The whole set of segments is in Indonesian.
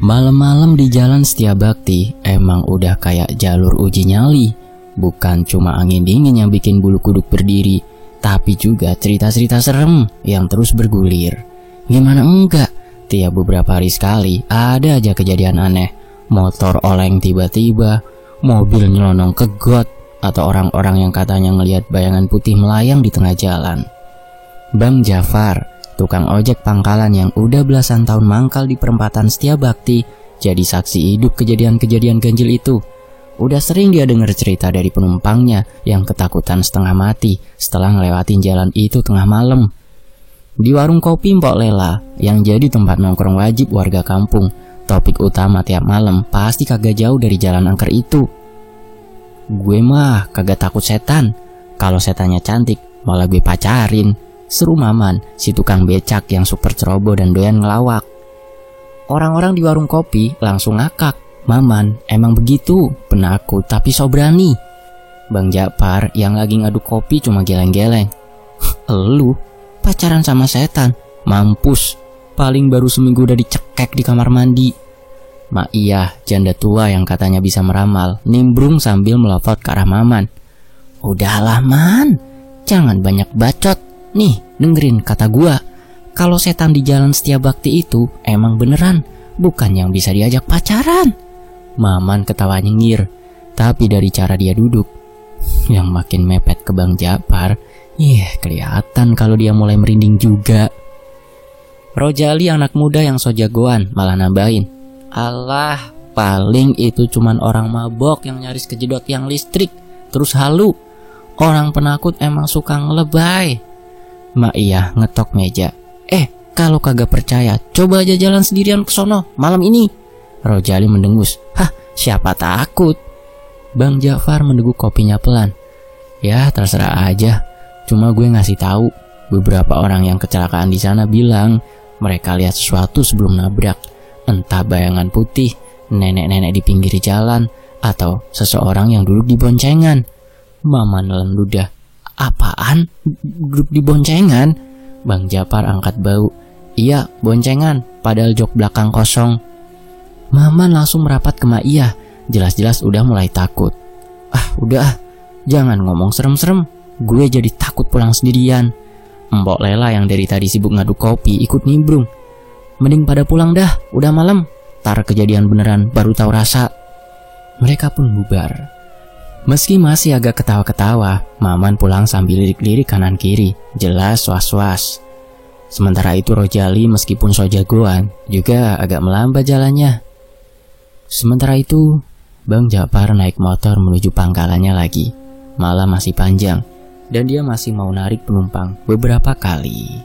Malam-malam di jalan Setiabakti emang udah kayak jalur uji nyali. Bukan cuma angin dingin yang bikin bulu kuduk berdiri, tapi juga cerita-cerita serem yang terus bergulir. Gimana enggak? Tiap beberapa hari sekali ada aja kejadian aneh. Motor oleng tiba-tiba, mobil nyelonong ke got, atau orang-orang yang katanya ngelihat bayangan putih melayang di tengah jalan. Bang Jafar, tukang ojek pangkalan yang udah belasan tahun mangkal di perempatan Setiabakti, jadi saksi hidup kejadian-kejadian ganjil itu. Udah sering dia dengar cerita dari penumpangnya yang ketakutan setengah mati setelah ngelewatin jalan itu tengah malam. Di warung kopi Mpok Lela, yang jadi tempat nongkrong wajib warga kampung, topik utama tiap malam pasti kagak jauh dari jalan angker itu. Gue mah kagak takut setan. Kalau setannya cantik, malah gue pacarin. Seru Maman, si tukang becak yang super ceroboh dan doyan ngelawak. Orang-orang di warung kopi langsung ngakak. Maman, emang begitu, penakut tapi so berani. Bang Japar yang lagi ngaduk kopi cuma geleng-geleng. Elu, pacaran sama setan? Mampus, paling baru seminggu udah dicekek di kamar mandi. Mak Iyah, janda tua yang katanya bisa meramal, nimbrung sambil melofot ke arah Maman. Udahlah Man, jangan banyak bacot. Nih, dengerin kata gua. Kalau setan di jalan Setiabakti itu emang beneran, bukan yang bisa diajak pacaran. Maman ketawa nyengir, tapi dari cara dia duduk yang makin mepet ke Bang Japar, kelihatan kalau dia mulai merinding juga. Rojali anak muda yang so jagoan malah nambahin, alah, paling itu cuman orang mabok yang nyaris kejedot tiang listrik terus halu. Orang penakut emang suka ngelebay. Mak Iyah ngetok meja. Kalau kagak percaya, coba aja jalan sendirian ke sono malam ini. Rojali mendengus. Hah, siapa takut? Bang Jafar meneguk kopinya pelan. Ya, terserah aja. Cuma gue ngasih tahu, beberapa orang yang kecelakaan di sana bilang mereka lihat sesuatu sebelum nabrak. Entah bayangan putih, nenek-nenek di pinggir jalan, atau seseorang yang duduk di boncengan. Mama nelen ludah. Apaan? Duduk di boncengan? Bang Japar angkat bau. Iya, boncengan, padahal jok belakang kosong. Maman langsung merapat ke Mak Iyah. Jelas-jelas udah mulai takut. Udah, jangan ngomong serem-serem. Gue jadi takut pulang sendirian. Mpok Lela yang dari tadi sibuk ngaduk kopi ikut nimbrung. Mending pada pulang dah, udah malam. Tar kejadian beneran baru tahu rasa. Mereka pun bubar. Meski masih agak ketawa-ketawa, Maman pulang sambil lirik-lirik kanan kiri, jelas was-was. Sementara itu Rojali meskipun so jagoan, juga agak melambat jalannya. Sementara itu, Bang Japar naik motor menuju pangkalannya lagi. Malam masih panjang, dan dia masih mau narik penumpang beberapa kali.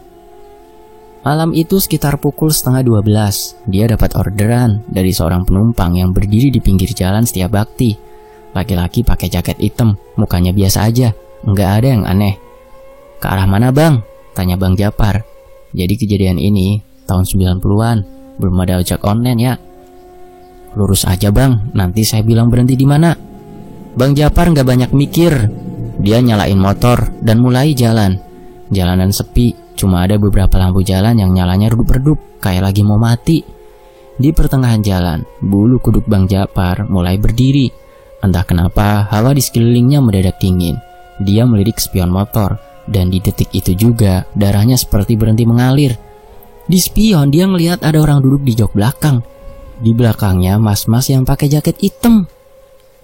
Malam itu sekitar pukul 11:30, dia dapat orderan dari seorang penumpang yang berdiri di pinggir jalan Setiabakti. Laki-laki pakai jaket hitam, mukanya biasa aja, nggak ada yang aneh. Ke arah mana bang? Tanya Bang Japar. Jadi kejadian ini tahun 90-an, belum ada ojek online ya. Lurus aja bang, nanti saya bilang berhenti di mana. Bang Japar nggak banyak mikir, dia nyalain motor dan mulai jalan. Jalanan sepi, cuma ada beberapa lampu jalan yang nyalanya redup-redup, kayak lagi mau mati. Di pertengahan jalan, bulu kuduk Bang Japar mulai berdiri. Entah kenapa, hawa di sekelilingnya mendadak dingin. Dia melirik spion motor, dan di detik itu juga, darahnya seperti berhenti mengalir. Di spion, dia ngelihat ada orang duduk di jok belakang. Di belakangnya, mas-mas yang pakai jaket hitam.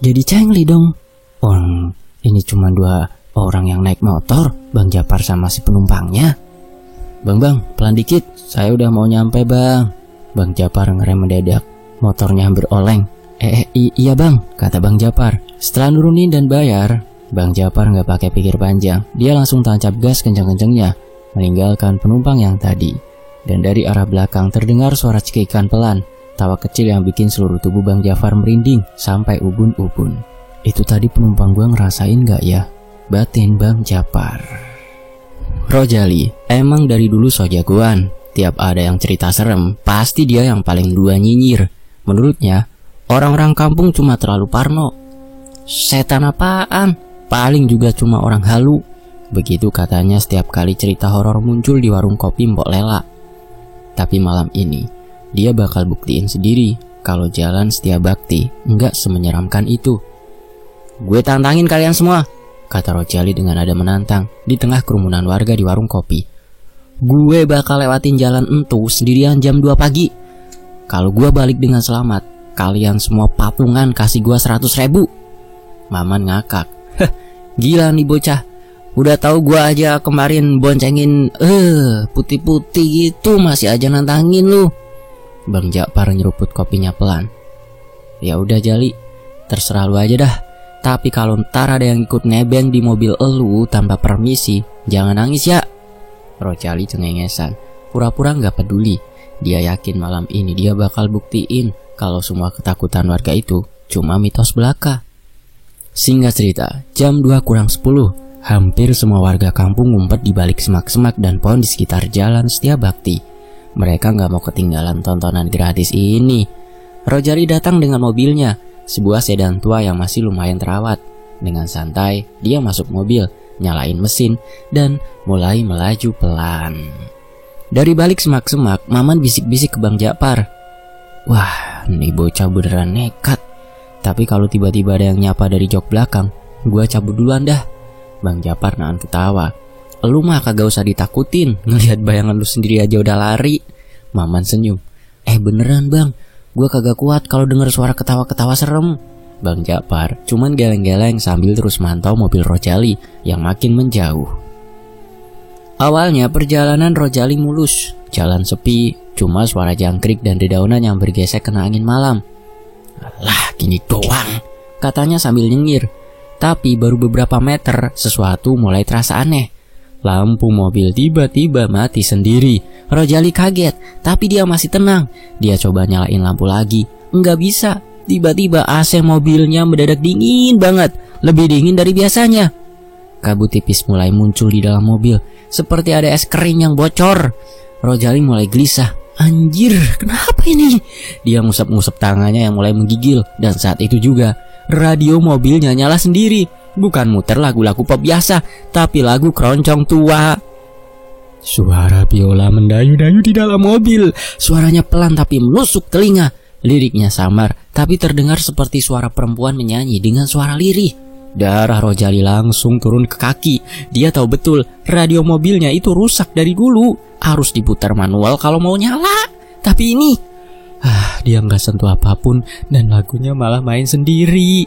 Jadi cengli dong. Ini cuma 2 orang yang naik motor, Bang Japar sama si penumpangnya. Bang, pelan dikit, saya udah mau nyampe bang. Bang Japar ngerem mendadak, motornya hampir oleng. Iya bang, kata Bang Japar. Setelah nurunin dan bayar, Bang Japar gak pakai pikir panjang. Dia langsung tancap gas kenceng-kencengnya, meninggalkan penumpang yang tadi. Dan dari arah belakang terdengar suara cekikan pelan, tawa kecil yang bikin seluruh tubuh Bang Japar merinding sampai ubun-ubun. Itu tadi penumpang gue ngerasain gak ya? Batin Bang Japar. Rojali emang dari dulu so jagoan. Tiap ada yang cerita serem, pasti dia yang paling duluan nyinyir. Menurutnya, orang-orang kampung cuma terlalu parno. Setan apaan? Paling juga cuma orang halu. Begitu katanya setiap kali cerita horor muncul di warung kopi Mpok Lela. Tapi malam ini, dia bakal buktiin sendiri kalau jalan Setiabakti nggak semenyeramkan itu. "Gue tantangin kalian semua," kata Rojali dengan nada menantang di tengah kerumunan warga di warung kopi. "Gue bakal lewatin jalan entu sendirian jam 2 pagi. Kalau gue balik dengan selamat, kalian semua patungan kasih gue 100.000. Maman ngakak. "Gila nih bocah. Udah tahu gue aja kemarin boncengin putih-putih gitu masih aja nantangin lu." Bang Jakpar nyeruput kopinya pelan. "Ya udah Jali, terserah lu aja dah. Tapi kalau ntar ada yang ikut nebeng di mobil elu tanpa permisi, jangan nangis ya." Rojali cengengesan, pura-pura gak peduli. Dia yakin malam ini dia bakal buktiin kalau semua ketakutan warga itu cuma mitos belaka. Singkat cerita, jam 2:10, hampir semua warga kampung ngumpet di balik semak-semak dan pohon di sekitar jalan Setiabakti. Mereka gak mau ketinggalan tontonan gratis ini. Rojali datang dengan mobilnya, sebuah sedan tua yang masih lumayan terawat. Dengan santai, dia masuk mobil, nyalain mesin, dan mulai melaju pelan. Dari balik semak-semak, Maman bisik-bisik ke Bang Jakpar. "Wah, nih bocah beneran nekat. Tapi kalau tiba-tiba ada yang nyapa dari jok belakang, gua cabut duluan dah." Bang Jakpar nahan ketawa. "Lu mah kagak usah ditakutin, ngelihat bayangan lu sendiri aja udah lari." Maman senyum. Beneran bang, gua kagak kuat kalau denger suara ketawa-ketawa serem." Bang Jakpar cuman geleng-geleng sambil terus mantau mobil Rojali yang makin menjauh. Awalnya perjalanan Rojali mulus, jalan sepi, cuma suara jangkrik dan dedaunan yang bergesek kena angin malam. "Lah gini doang," katanya sambil nyengir. Tapi baru beberapa meter sesuatu mulai terasa aneh. Lampu mobil tiba-tiba mati sendiri. Rojali kaget, tapi dia masih tenang. Dia coba nyalain lampu lagi, nggak bisa. Tiba-tiba AC mobilnya mendadak dingin banget, lebih dingin dari biasanya. Kabut tipis mulai muncul di dalam mobil, seperti ada es krim yang bocor. Rojali mulai gelisah. Anjir, kenapa ini? Dia ngusap-ngusap tangannya yang mulai menggigil. Dan saat itu juga radio mobilnya nyala sendiri. Bukan muter lagu-lagu pop biasa, tapi lagu keroncong tua. Suara biola mendayu-dayu di dalam mobil. Suaranya pelan tapi menusuk telinga. Liriknya samar, tapi terdengar seperti suara perempuan menyanyi dengan suara lirih. Darah Rojali langsung turun ke kaki. Dia tahu betul radio mobilnya itu rusak dari dulu. Harus diputar manual kalau mau nyala. Tapi ini dia nggak sentuh apapun dan lagunya malah main sendiri.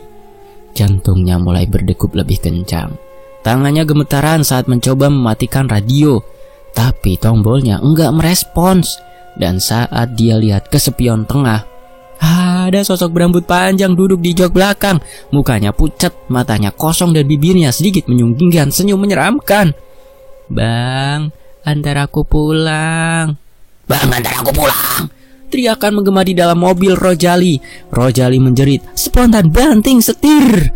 Jantungnya mulai berdegup lebih kencang. Tangannya gemetaran saat mencoba mematikan radio. Tapi tombolnya enggak merespons. Dan saat dia lihat ke spion tengah, ada sosok berambut panjang duduk di jok belakang. Mukanya pucat, matanya kosong dan bibirnya sedikit menyunggingkan senyum menyeramkan. "Bang, antar aku pulang." "Bang, antar aku pulang." Teriakan menggema di dalam mobil Rojali. Rojali menjerit, spontan banting setir.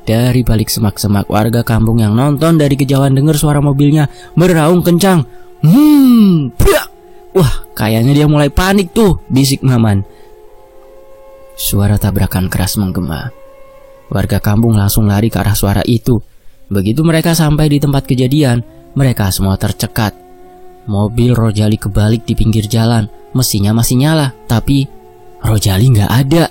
Dari balik semak-semak, warga kampung yang nonton dari kejauhan dengar suara mobilnya meraung kencang. Wah, kayaknya dia mulai panik tuh, bisik Maman. Suara tabrakan keras menggema. Warga kampung langsung lari ke arah suara itu. Begitu mereka sampai di tempat kejadian, mereka semua tercekat. Mobil Rojali kebalik di pinggir jalan. Mesinnya masih nyala, tapi Rojali nggak ada.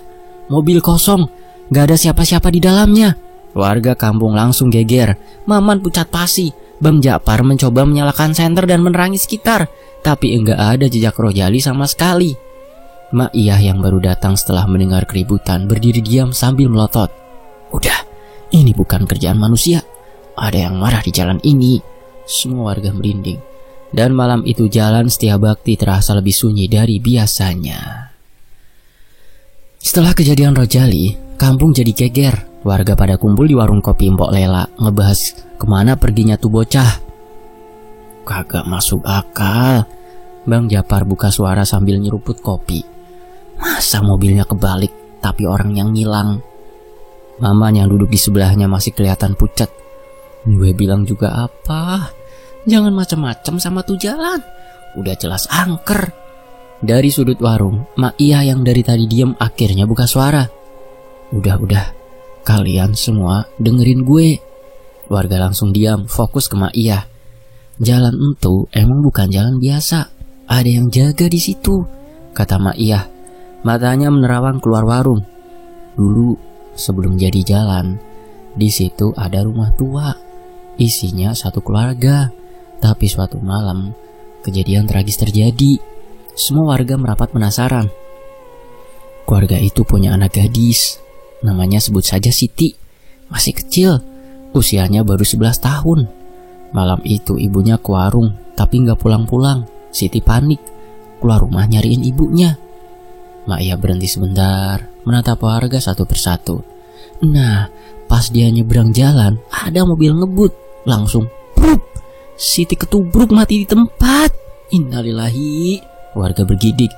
Mobil kosong, nggak ada siapa-siapa di dalamnya. Warga kampung langsung geger. Maman pucat pasi. Bang Jakpar mencoba menyalakan senter dan menerangi sekitar, tapi enggak ada jejak Rojali sama sekali. Mak Iyah yang baru datang setelah mendengar keributan berdiri diam sambil melotot. "Udah, ini bukan kerjaan manusia. Ada yang marah di jalan ini." Semua warga merinding. Dan malam itu jalan Setiabakti terasa lebih sunyi dari biasanya. Setelah kejadian Rojali, kampung jadi geger. Warga pada kumpul di warung kopi Mbok Lela, ngebahas kemana perginya tuh bocah. "Kagak masuk akal." Bang Jakpar buka suara sambil nyeruput kopi. "Masa mobilnya kebalik, tapi orang yang ngilang?" Maman yang duduk di sebelahnya masih kelihatan pucat. "Gue bilang juga apa? Jangan macam-macam sama tuh jalan. Udah jelas angker." Dari sudut warung, Mak Iyah yang dari tadi diam akhirnya buka suara. Udah, kalian semua dengerin gue." Warga langsung diam, fokus ke Mak Iyah. Jalan itu emang bukan jalan biasa. Ada yang jaga di situ. kata Mak Iyah. Matanya menerawang keluar warung. Dulu sebelum jadi jalan, di situ ada rumah tua. Isinya satu keluarga. Tapi suatu malam, kejadian tragis terjadi. Semua warga merapat penasaran. Keluarga itu punya anak gadis. Namanya sebut saja Siti. Masih kecil, usianya baru 11 tahun. Malam itu ibunya ke warung, tapi gak pulang-pulang. Siti panik, keluar rumah nyariin ibunya. Mak Iyah berhenti sebentar, menatap warga satu persatu. Nah, pas dia nyebrang jalan, ada mobil ngebut. Langsung, prup, Siti ketubruk mati di tempat. Innalillahi, warga bergidik.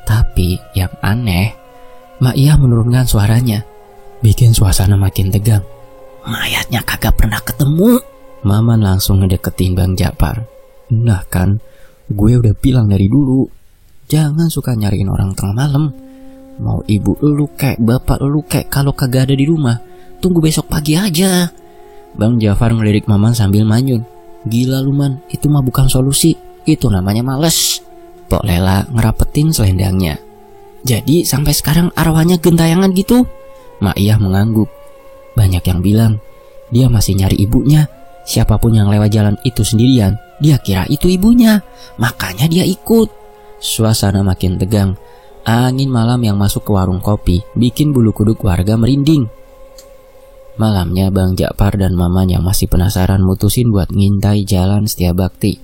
Tapi yang aneh, Mak Iyah menurunkan suaranya, bikin suasana makin tegang. Mayatnya kagak pernah ketemu. Maman langsung ngedeketin Bang Japar. Nah kan, gue udah bilang dari dulu, jangan suka nyariin orang tengah malam. Mau ibu lu kek, bapak lu kek, kalau kagak ada di rumah, tunggu besok pagi aja. Bang Jafar ngelirik Maman sambil manyun. Gila lu Man, itu mah bukan solusi, itu namanya males. Pok Lela ngerapetin selendangnya. Jadi sampai sekarang arwahnya gentayangan gitu? Mak Iyah mengangguk. Banyak yang bilang dia masih nyari ibunya. Siapapun yang lewat jalan itu sendirian, dia kira itu ibunya, makanya dia ikut. Suasana makin tegang. Angin malam yang masuk ke warung kopi bikin bulu kuduk warga merinding. Malamnya Bang Japar dan Maman yang masih penasaran mutusin buat ngintai Jalan Setiabakti.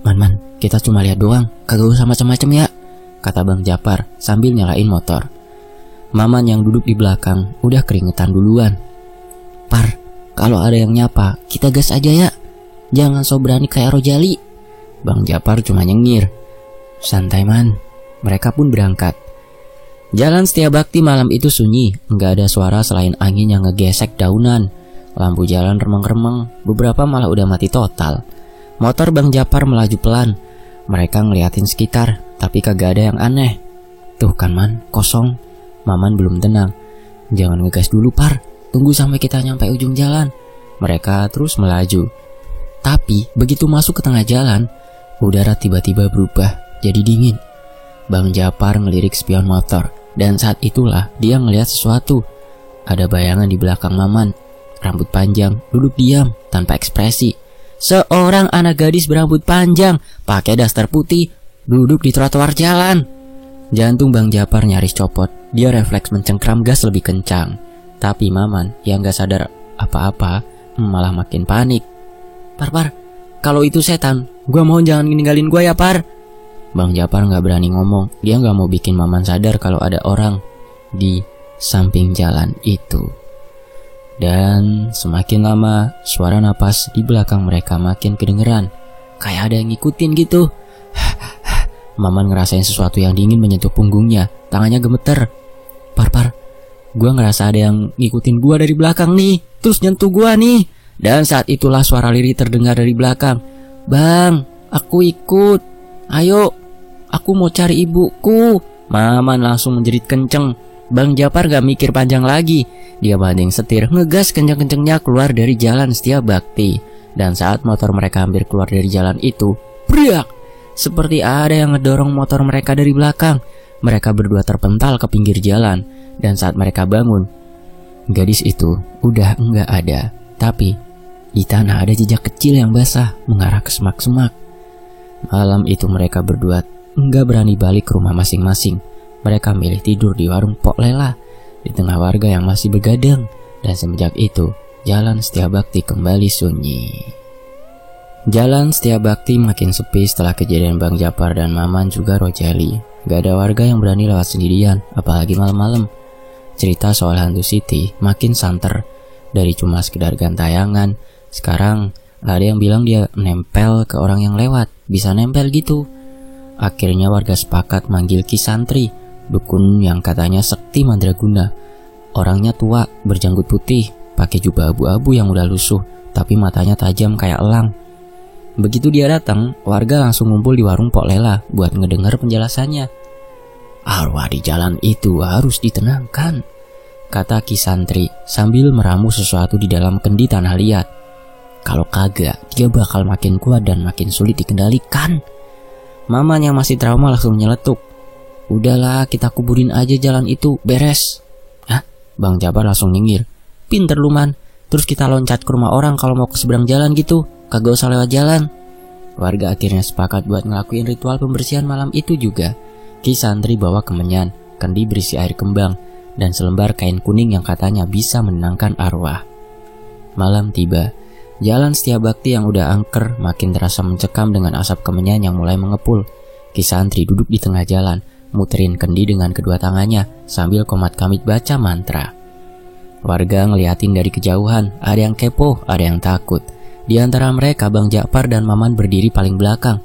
Man, kita cuma lihat doang, kagak usah macam-macam ya, kata Bang Japar sambil nyalain motor. Maman yang duduk di belakang udah keringetan duluan. Par, kalau ada yang nyapa, kita gas aja ya. Jangan so berani kayak Rojali. Bang Japar cuma nyengir. Santai Man. Mereka pun berangkat. Jalan Setiabakti malam itu sunyi. Nggak ada suara selain angin yang ngegesek daunan. Lampu jalan remeng-remeng. Beberapa malah udah mati total. Motor Bang Japar melaju pelan. Mereka ngeliatin sekitar, tapi kagak ada yang aneh. Tuh kan Man, kosong. Maman belum tenang. Jangan ngegas dulu Par, tunggu sampai kita nyampe ujung jalan. Mereka terus melaju. Tapi begitu masuk ke tengah jalan, udara tiba-tiba berubah jadi dingin. Bang Japar ngelirik spion motor, dan saat itulah dia ngelihat sesuatu. Ada bayangan di belakang Maman. Rambut panjang, duduk diam, tanpa ekspresi. Seorang anak gadis berambut panjang, pakai daster putih, duduk di trotoar jalan. Jantung Bang Japar nyaris copot. Dia refleks mencengkram gas lebih kencang. Tapi Maman yang gak sadar apa-apa malah makin panik. Par, kalau itu setan, gua mohon jangan ninggalin gua ya Par. Bang Japar gak berani ngomong. Dia gak mau bikin Maman sadar kalau ada orang di samping jalan itu. Dan semakin lama suara napas di belakang mereka makin kedengeran. Kayak ada yang ngikutin gitu. Maman ngerasain sesuatu yang dingin menyentuh punggungnya. Tangannya gemeter. Par, gua ngerasa ada yang ngikutin gua dari belakang nih, terus nyentuh gua nih. Dan saat itulah suara lirih terdengar dari belakang. Bang, aku ikut. Ayo, aku mau cari ibuku. Maman langsung menjerit kenceng. Bang Japar gak mikir panjang lagi. Dia banding setir, ngegas kenceng-kencengnya keluar dari Jalan Setiabakti. Dan saat motor mereka hampir keluar dari jalan itu, briak! Seperti ada yang ngedorong motor mereka dari belakang. Mereka berdua terpental ke pinggir jalan. Dan saat mereka bangun, gadis itu udah enggak ada. Tapi di tanah ada jejak kecil yang basah mengarah ke semak-semak. Malam itu mereka berdua enggak berani balik ke rumah masing-masing. Mereka milih tidur di warung Pok Lela di tengah warga yang masih begadang. Dan semenjak itu Jalan Setiabakti kembali sunyi. Jalan Setiabakti makin sepi setelah kejadian Bang Japar dan Maman juga Rojali. Gak ada warga yang berani lewat sendirian, apalagi malam-malam. Cerita soal hantu Siti makin santer. Dari cuma sekedar gantayangan, sekarang ada yang bilang dia nempel ke orang yang lewat. Bisa nempel gitu. Akhirnya warga sepakat manggil Ki Santri, dukun yang katanya sekti mandraguna. Orangnya tua, berjanggut putih, pakai jubah abu-abu yang udah lusuh, tapi matanya tajam kayak elang. Begitu dia datang, warga langsung ngumpul di warung Pok Lela buat ngedengar penjelasannya. Arwah di jalan itu harus ditenangkan, kata Ki Santri sambil meramu sesuatu di dalam kendi tanah liat. Kalau kagak, dia bakal makin kuat dan makin sulit dikendalikan. Maman yang masih trauma langsung nyeletuk. Udahlah, kita kuburin aja jalan itu, beres. Hah? Bang Jabar langsung nyengir. Pinter lu man, terus kita loncat ke rumah orang kalau mau ke seberang jalan gitu, kagak usah lewat jalan. Warga akhirnya sepakat buat ngelakuin ritual pembersihan malam itu juga. Ki Santri bawa kemenyan, kendi berisi air kembang, dan selembar kain kuning yang katanya bisa menenangkan arwah. Malam tiba, jalan Setiabakti yang udah angker makin terasa mencekam dengan asap kemenyan yang mulai mengepul. Ki Santri duduk di tengah jalan, muterin kendi dengan kedua tangannya sambil komat-kamit baca mantra. Warga ngeliatin dari kejauhan, ada yang kepo, ada yang takut. Di antara mereka Bang Japar dan Maman berdiri paling belakang.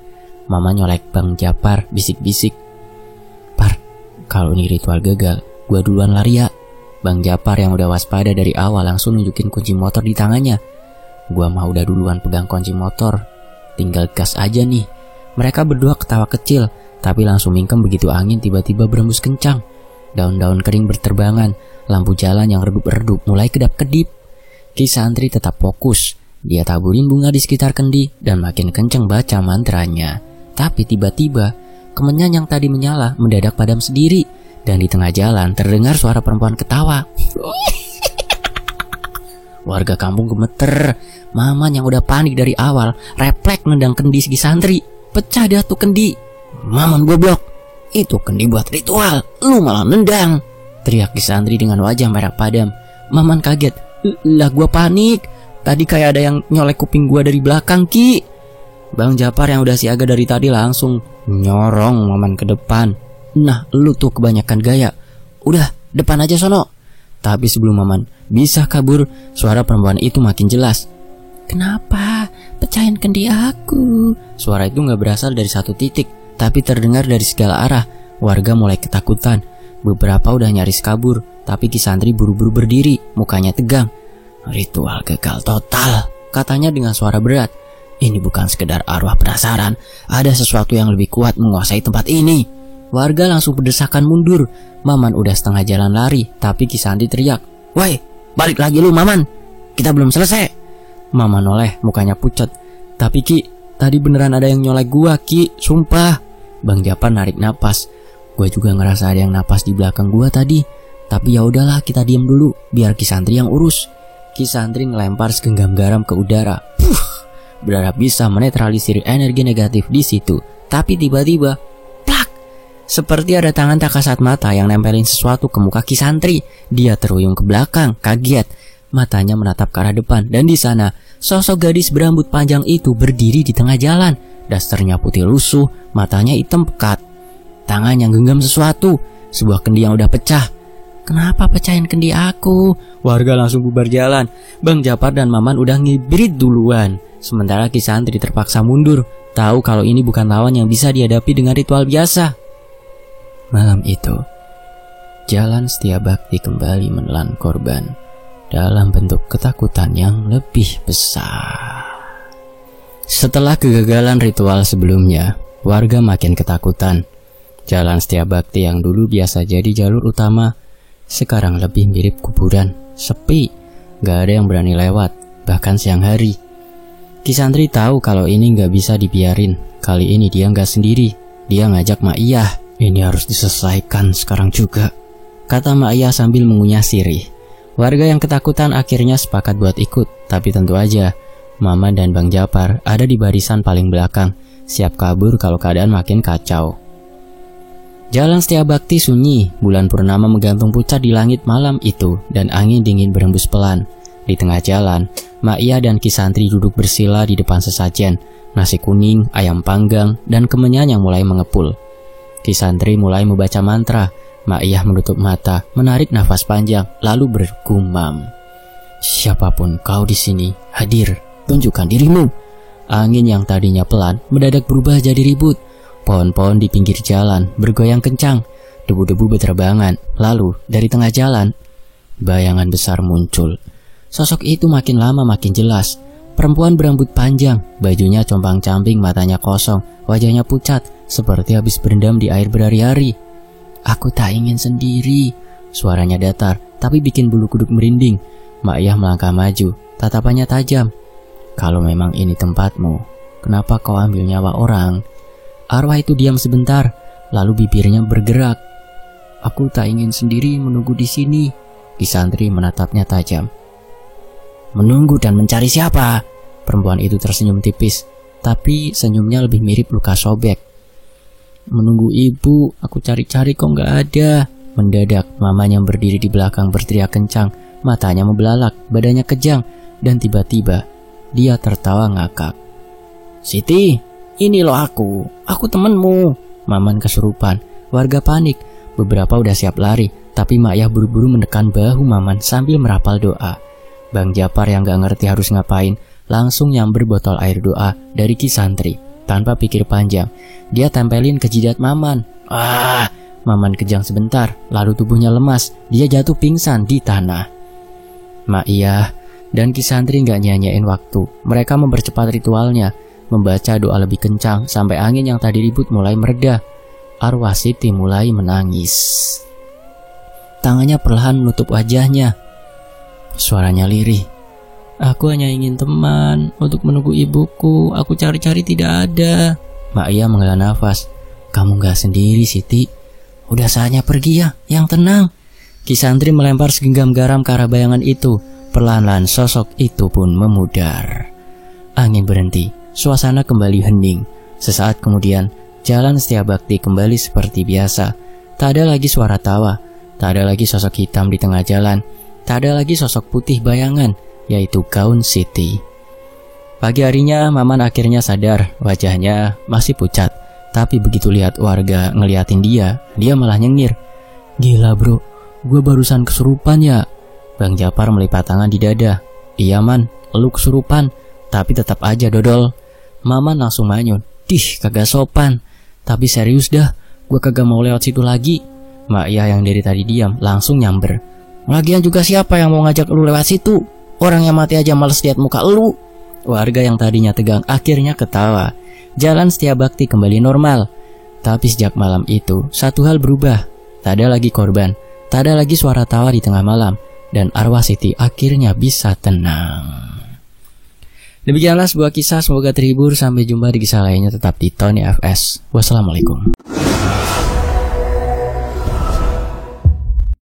Maman nyolek Bang Japar, bisik-bisik. Par, kalau ini ritual gagal, gua duluan lari ya. Bang Japar yang udah waspada dari awal langsung nunjukin kunci motor di tangannya. Gua mah udah duluan pegang kunci motor, tinggal gas aja nih. Mereka berdua ketawa kecil, tapi langsung mingkem begitu angin tiba-tiba berembus kencang. Daun-daun kering berterbangan, lampu jalan yang redup-redup mulai kedap-kedip. Ki Santri tetap fokus. Dia taburin bunga di sekitar kendi dan makin kencang baca mantranya. Tapi tiba-tiba, kemenyan yang tadi menyala mendadak padam sendiri. Dan di tengah jalan terdengar suara perempuan ketawa. Warga kampung gemeter. Maman yang udah panik dari awal refleks nendang kendi Ki Santri. Pecah dah tuh kendi. Maman goblok, itu kendi buat ritual, lu malah nendang, teriak Ki Santri dengan wajah merah padam. Maman kaget. Lah gua panik, tadi kayak ada yang nyolek kuping gua dari belakang Ki. Bang Japar yang udah siaga dari tadi langsung nyorong Maman ke depan. Nah lu tuh kebanyakan gaya, udah depan aja sono. Tapi sebelum Maman bisa kabur, suara perempuan itu makin jelas. Kenapa? Pecahin kendi aku. Suara itu gak berasal dari satu titik, tapi terdengar dari segala arah. Warga mulai ketakutan. Beberapa udah nyaris kabur, tapi Ki Santri buru-buru berdiri, mukanya tegang. Ritual gagal total, katanya dengan suara berat. Ini bukan sekedar arwah penasaran, ada sesuatu yang lebih kuat menguasai tempat ini. Warga langsung berdesakan mundur. Maman udah setengah jalan lari, tapi Ki Santri teriak, "Woi, balik lagi lu Maman, kita belum selesai." Maman noleh, mukanya pucat. Tapi Ki, tadi beneran ada yang nyolek gua Ki, sumpah. Bang Japar narik napas. Gua juga ngerasa ada yang napas di belakang gua tadi. Tapi ya udahlah, kita diam dulu, biar Ki Santri yang urus. Ki Santri ngelempar segenggam garam ke udara. Berharap bisa menetralisir energi negatif di situ. Tapi tiba-tiba, plak! Seperti ada tangan tak kasat mata yang nempelin sesuatu ke muka Ki Santri. Dia terhuyung ke belakang, kaget. Matanya menatap ke arah depan, dan di sana sosok gadis berambut panjang itu berdiri di tengah jalan. Dasternya putih lusuh, matanya hitam pekat. Tangan yang genggam sesuatu, sebuah kendi yang udah pecah. Kenapa pecahin kendi aku? Warga langsung bubar jalan. Bang Japar dan Maman udah ngibrit duluan. Sementara Ki Santri terpaksa mundur, tahu kalau ini bukan lawan yang bisa dihadapi dengan ritual biasa. Malam itu, jalan Setiabakti kembali menelan korban dalam bentuk ketakutan yang lebih besar. Setelah kegagalan ritual sebelumnya, warga makin ketakutan. Jalan Setiabakti yang dulu biasa jadi jalur utama, sekarang lebih mirip kuburan, sepi, gak ada yang berani lewat, bahkan siang hari. Ki Santri tahu kalau ini gak bisa dibiarin. Kali ini dia gak sendiri, dia ngajak Mak Iyah. Ini harus diselesaikan sekarang juga, kata Mak Iyah sambil mengunyah sirih. Warga yang ketakutan akhirnya sepakat buat ikut, tapi tentu aja Maman dan Bang Japar ada di barisan paling belakang, siap kabur kalau keadaan makin kacau. Jalan Setiabakti sunyi, bulan purnama menggantung pucat di langit malam itu, dan angin dingin berembus pelan. Di tengah jalan, Mak Iyah dan Ki Santri duduk bersila di depan sesajen, nasi kuning, ayam panggang, dan kemenyan yang mulai mengepul. Ki Santri mulai membaca mantra. Mak Iyah menutup mata, menarik nafas panjang, lalu bergumam. Siapapun kau di sini, hadir, tunjukkan dirimu. Angin yang tadinya pelan mendadak berubah jadi ribut. Pohon-pohon di pinggir jalan bergoyang kencang, debu-debu berterbangan. Lalu dari tengah jalan, bayangan besar muncul. Sosok itu makin lama makin jelas. Perempuan berambut panjang, bajunya compang-camping, matanya kosong, wajahnya pucat, seperti habis berendam di air berhari-hari. Aku tak ingin sendiri. Suaranya datar, tapi bikin bulu kuduk merinding. Mak Iyah melangkah maju, tatapannya tajam. Kalau memang ini tempatmu, kenapa kau ambil nyawa orang? Arwah itu diam sebentar, lalu bibirnya bergerak. "Aku tak ingin sendiri menunggu di sini." Kisantri menatapnya tajam. "Menunggu dan mencari siapa?" Perempuan itu tersenyum tipis, tapi senyumnya lebih mirip luka sobek. "Menunggu ibu, aku cari-cari kok nggak ada." Mendadak mamanya yang berdiri di belakang berteriak kencang, matanya membelalak, badannya kejang, dan tiba-tiba dia tertawa ngakak. "Siti, ini loh aku temenmu." Maman kesurupan, warga panik, beberapa udah siap lari, tapi Ma'yah buru-buru menekan bahu Maman sambil merapal doa. Bang Japar yang gak ngerti harus ngapain, langsung nyamber botol air doa dari Kisantri. Tanpa pikir panjang, dia tempelin ke jidat Maman. Maman kejang sebentar, lalu tubuhnya lemas, dia jatuh pingsan di tanah. Ma'yah dan Kisantri gak nyanyain waktu, mereka mempercepat ritualnya, membaca doa lebih kencang sampai angin yang tadi ribut mulai mereda. Arwah Siti mulai menangis. Tangannya perlahan menutup wajahnya. Suaranya lirih. "Aku hanya ingin teman untuk menunggu ibuku. Aku cari-cari tidak ada." Ma'yah menghela nafas. "Kamu gak sendiri, Siti. Udah saatnya pergi ya, yang tenang." Kisantri melempar segenggam garam ke arah bayangan itu. Perlahan-lahan sosok itu pun memudar. Angin berhenti, suasana kembali hening. Sesaat kemudian, jalan Setiabakti kembali seperti biasa. Tak ada lagi suara tawa, tak ada lagi sosok hitam di tengah jalan, tak ada lagi sosok putih bayangan, yaitu gaun Siti. Pagi harinya, Maman akhirnya sadar, wajahnya masih pucat. Tapi begitu lihat warga ngeliatin dia malah nyengir. "Gila bro, gue barusan kesurupan ya." Bang Japar melipat tangan di dada. "Iya Man, lu kesurupan, tapi tetap aja dodol." Maman langsung manyun. "Dih, kagak sopan. Tapi serius dah, gue kagak mau lewat situ lagi." Ma'yah yang dari tadi diam langsung nyamber. "Lagian juga siapa yang mau ngajak lu lewat situ? Orang yang mati aja males lihat muka lu." Warga yang tadinya tegang akhirnya ketawa. Jalan Setiabakti kembali normal. Tapi sejak malam itu, satu hal berubah. Tak ada lagi korban, tak ada lagi suara tawa di tengah malam, dan arwah Siti akhirnya bisa tenang. Demikianlah sebuah kisah, semoga terhibur. Sampai jumpa di kisah lainnya, tetap di Tony FS. Wassalamualaikum.